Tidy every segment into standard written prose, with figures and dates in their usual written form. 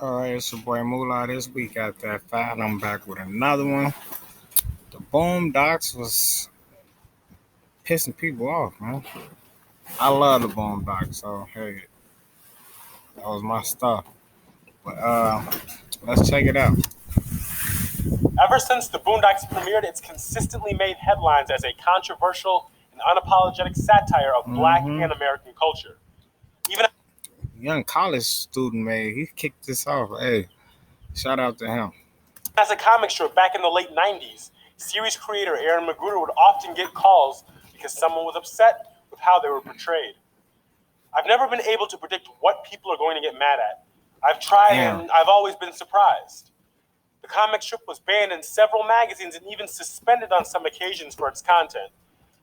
All right, it's your boy Mullah. This week at that five, I'm back with another one. The Boondocks was pissing people off, man. I love the Boondocks, so hey, that was my stuff. But let's check it out. Ever since the Boondocks premiered, it's consistently made headlines as a controversial and unapologetic satire of Black and American culture. Even Young college student, man, he kicked this off. Hey, shout out to him. as a comic strip back in the late 90s, series creator Aaron McGruder would often get calls because someone was upset with how they were portrayed. I've never been able to predict what people are going to get mad at. I've tried and I've always been surprised. The comic strip was banned in several magazines and even suspended on some occasions for its content.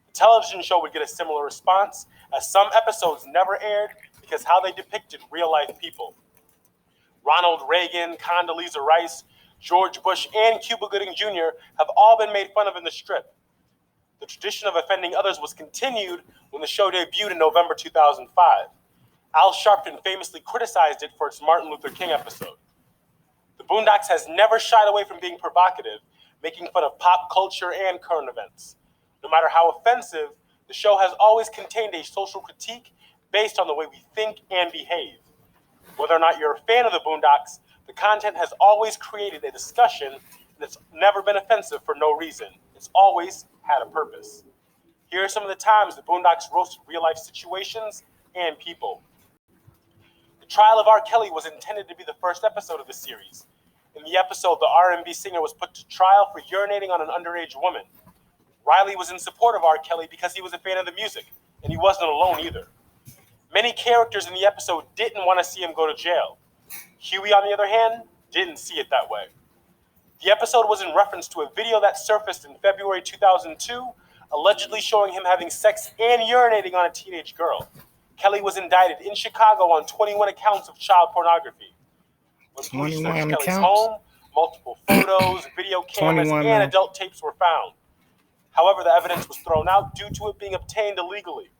The television show would get a similar response, as some episodes never aired because how they depicted real-life people. Ronald Reagan, Condoleezza Rice, George Bush, and Cuba Gooding Jr. have all been made fun of in the strip. The tradition of offending others was continued when the show debuted in November 2005. Al Sharpton famously criticized it for its Martin Luther King episode. The Boondocks has never shied away from being provocative, making fun of pop culture and current events. No matter how offensive, the show has always contained a social critique based on the way we think and behave. Whether or not you're a fan of the Boondocks, the content has always created a discussion, and it's never been offensive for no reason. It's always had a purpose. Here are some of the times the Boondocks roasted real-life situations and people. The trial of R. Kelly was intended to be the first episode of the series. In the episode, the R&B singer was put to trial for urinating on an underage woman. Riley was in support of R. Kelly because he was a fan of the music, and he wasn't alone either. Many characters in the episode didn't want to see him go to jail. Huey, on the other hand, didn't see it that way. The episode was in reference to a video that surfaced in February 2002, allegedly showing him having sex and urinating on a teenage girl. Kelly was indicted in Chicago on 21 accounts of child pornography. When police searched Kelly's home, multiple photos, video cameras, and adult tapes were found. However, the evidence was thrown out due to it being obtained illegally.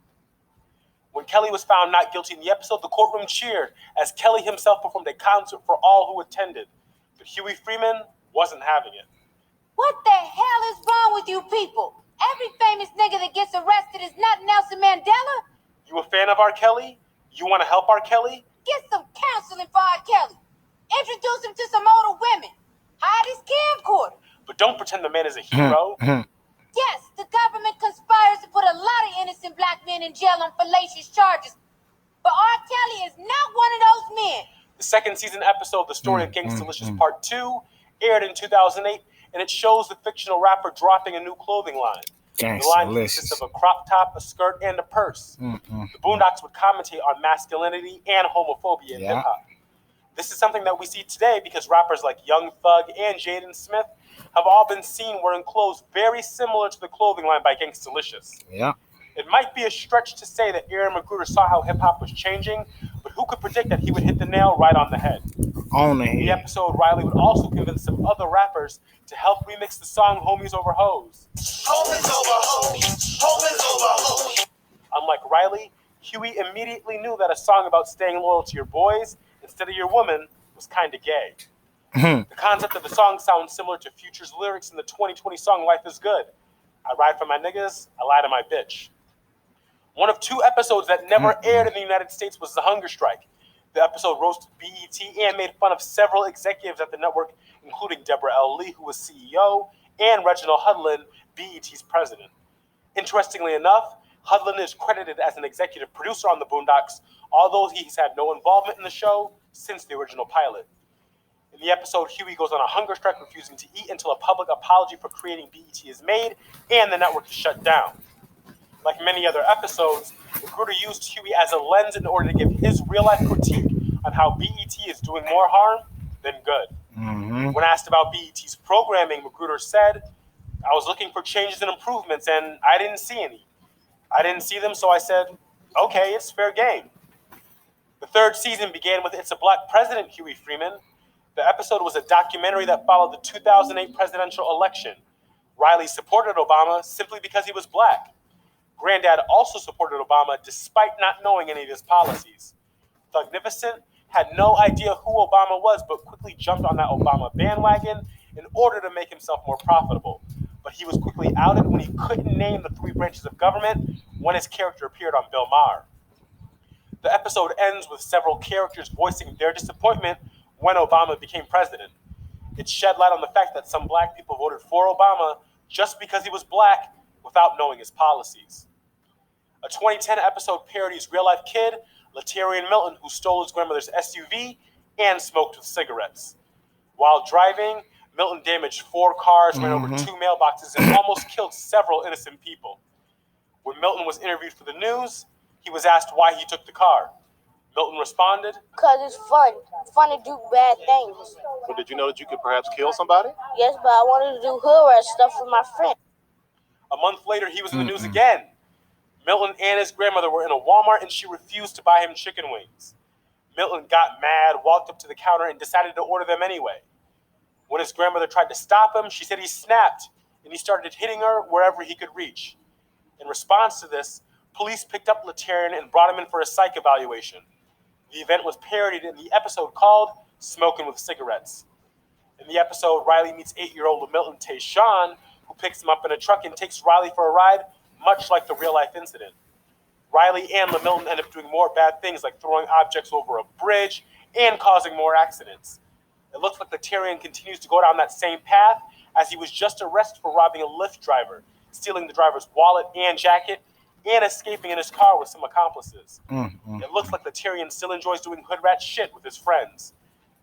When Kelly was found not guilty in the episode, the courtroom cheered as Kelly himself performed a concert for all who attended. But Huey Freeman wasn't having it. What the hell is wrong with you people? Every famous nigga that gets arrested is not Nelson Mandela. You a fan of R. Kelly? You want to help R. Kelly? Get some counseling for R. Kelly. Introduce him to some older women. Hide his camcorder. But don't pretend the man is a hero. Yes, the government conspires to put a lot of innocent black men in jail on fallacious charges. But R. Kelly is not one of those men. The second season episode, The Story of Gangstalicious Part 2, aired in 2008, and it shows the fictional rapper dropping a new clothing line. The line consists of a crop top, a skirt, and a purse. The Boondocks would commentate on masculinity and homophobia in hip-hop. This is something that we see today because rappers like Young Thug and Jaden Smith have all been seen wearing clothes very similar to the clothing line by Gangstalicious. Yeah. It might be a stretch to say that Aaron McGruder saw how hip-hop was changing, but who could predict that he would hit the nail right on the head? On the head. In the episode, Riley would also convince some other rappers to help remix the song Homies Over Hoes. Homies over hoes. Homies over hoes. Unlike Riley, Huey immediately knew that a song about staying loyal to your boys instead of your woman was kind of gay. The concept of the song sounds similar to Future's lyrics in the 2020 song Life is Good. I ride for my niggas, I lie to my bitch. One of two episodes that never aired in the United States was The Hunger Strike. The episode roasted BET and made fun of several executives at the network, including Deborah L. Lee, who was CEO, and Reginald Hudlin, BET's president. Interestingly enough, Hudlin is credited as an executive producer on the Boondocks, although he's had no involvement in the show since the original pilot. In the episode, Huey goes on a hunger strike, refusing to eat until a public apology for creating BET is made and the network is shut down. Like many other episodes, McGruder used Huey as a lens in order to give his real-life critique on how BET is doing more harm than good. When asked about BET's programming, McGruder said, I was looking for changes and improvements, and I didn't see any. I didn't see them, so I said, okay, it's fair game. The third season began with It's a Black President, Huey Freeman. The episode was a documentary that followed the 2008 presidential election. Riley supported Obama simply because he was black. Granddad also supported Obama despite not knowing any of his policies. Thugnificent had no idea who Obama was, but quickly jumped on that Obama bandwagon in order to make himself more profitable. But he was quickly outed when he couldn't name the three branches of government when his character appeared on Bill Maher. The episode ends with several characters voicing their disappointment when Obama became president. It shed light on the fact that some black people voted for Obama just because he was black without knowing his policies. A 2010 episode parodies real-life kid, Latarian Milton, who stole his grandmother's SUV and smoked with cigarettes. While driving, Milton damaged 4 cars, ran over 2 mailboxes, and almost killed several innocent people. When Milton was interviewed for the news, he was asked why he took the car. Milton responded, "Because it's fun. It's fun to do bad things." Well, did you know that you could perhaps kill somebody? Yes, but I wanted to do hood rat stuff with my friend. A month later, he was in the news again. Milton and his grandmother were in a Walmart and she refused to buy him chicken wings. Milton got mad, walked up to the counter, and decided to order them anyway. When his grandmother tried to stop him, she said he snapped and he started hitting her wherever he could reach. In response to this, police picked up Latarian and brought him in for a psych evaluation. The event was parodied in the episode called Smoking with Cigarettes. In the episode, Riley meets 8-year-old Milton Tayshawn, who picks him up in a truck and takes Riley for a ride, much like the real-life incident. Riley and Milton end up doing more bad things like throwing objects over a bridge and causing more accidents. It looks like Latarian continues to go down that same path, as he was just arrested for robbing a Lyft driver, stealing the driver's wallet and jacket, and escaping in his car with some accomplices. It looks like Latarian still enjoys doing hood rat shit with his friends.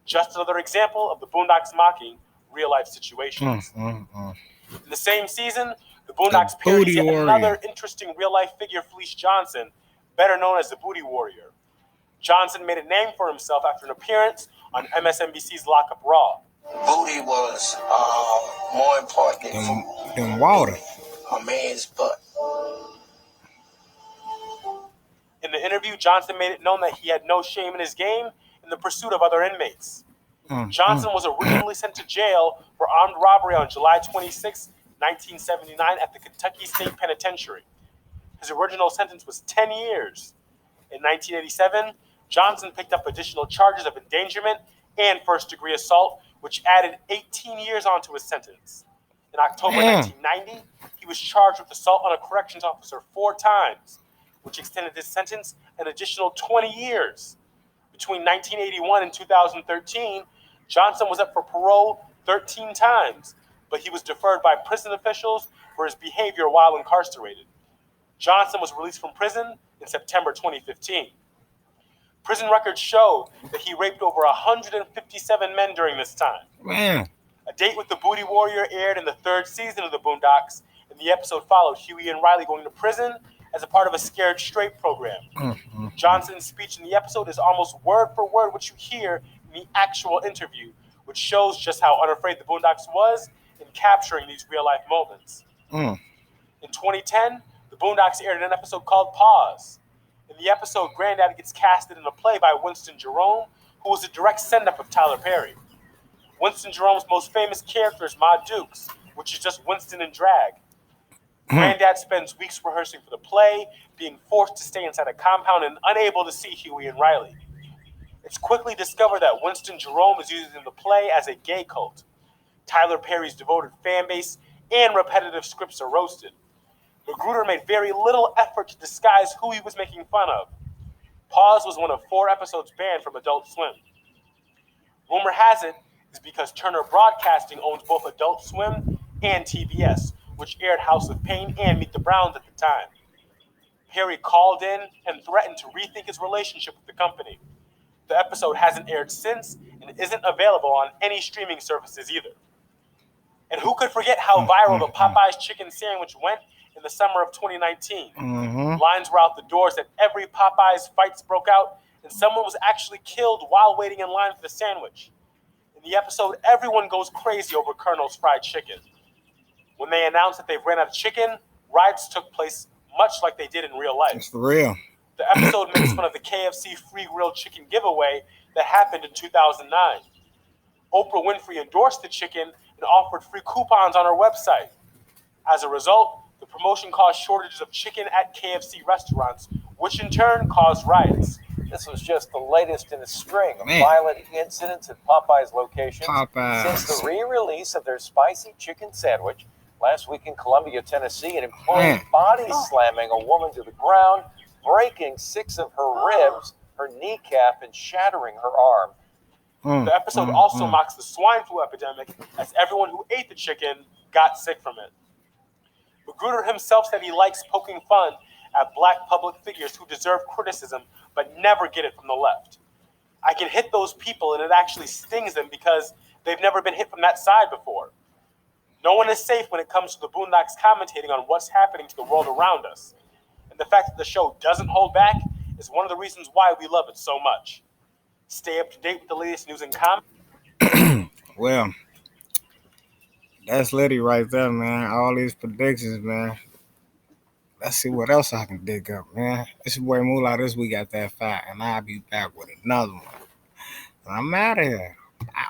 Just another example of the Boondocks mocking real-life situations. In the same season, the Boondocks parodied yet another interesting real-life figure, Felice Johnson, better known as the Booty Warrior. Johnson made a name for himself after an appearance on MSNBC's Lock Up Raw. Booty was more important than water. A man's butt. In the interview, Johnson made it known that he had no shame in his game in the pursuit of other inmates. Johnson was originally sent to jail for armed robbery on July 26, 1979 at the Kentucky State Penitentiary. His original sentence was 10 years. In 1987, Johnson picked up additional charges of endangerment and first-degree assault, which added 18 years onto his sentence. In October 1990, he was charged with assault on a corrections officer 4 times, which extended his sentence an additional 20 years. Between 1981 and 2013, Johnson was up for parole 13 times, but he was deferred by prison officials for his behavior while incarcerated. Johnson was released from prison in September 2015. Prison records show that he raped over 157 men during this time. Man. A Date with the Booty Warrior aired in the 3rd season of the Boondocks, and the episode followed Huey and Riley going to prison as a part of a Scared Straight program. Johnson's speech in the episode is almost word for word what you hear in the actual interview, which shows just how unafraid the Boondocks was in capturing these real-life moments. In 2010, the Boondocks aired an episode called Pause. In the episode, Granddaddy gets casted in a play by Winston Jerome, who was a direct send-up of Tyler Perry. Winston Jerome's most famous character is Ma Dukes, which is just Winston in drag. Granddad spends weeks rehearsing for the play, being forced to stay inside a compound and unable to see Huey and Riley. It's quickly discovered that Winston Jerome is using the play as a gay cult. Tyler Perry's devoted fan base and repetitive scripts are roasted. Magruder made very little effort to disguise who he was making fun of. Pause was one of 4 episodes banned from Adult Swim. Rumor has it is because Turner Broadcasting owns both Adult Swim and TBS, which aired House of Pain and Meet the Browns at the time. Perry called in and threatened to rethink his relationship with the company. The episode hasn't aired since and isn't available on any streaming services either. And who could forget how viral the Popeyes chicken sandwich went in the summer of 2019? Lines were out the doors at every Popeyes, fights broke out, and someone was actually killed while waiting in line for the sandwich. In the episode, everyone goes crazy over Colonel's fried chicken. When they announced that they've ran out of chicken, riots took place much like they did in real life. It's for real. The episode makes fun of the KFC free grilled chicken giveaway that happened in 2009. Oprah Winfrey endorsed the chicken and offered free coupons on her website. As a result, the promotion caused shortages of chicken at KFC restaurants, which in turn caused riots. This was just the latest in a string of Man. violent incidents at Popeye's locations Popeyes. since the re-release of their spicy chicken sandwich last week in Columbia, Tennessee. An employee Man. body slamming a woman to the ground, breaking 6 of her ribs, her kneecap, and shattering her arm. The episode also mocks the swine flu epidemic, as everyone who ate the chicken got sick from it. Magruder himself said he likes poking fun at black public figures who deserve criticism but never get it from the left. I can hit those people and it actually stings them because they've never been hit from that side before. No one is safe when it comes to the Boondocks commentating on what's happening to the world around us. And the fact that the show doesn't hold back is one of the reasons why we love it so much. Stay up to date with the latest news and comments. Well, that's Liddy right there, man. All these predictions, man. Let's see what else I can dig up, man. It's your boy Mullah this week at that 5, and I'll be back with another one. I'm out of here.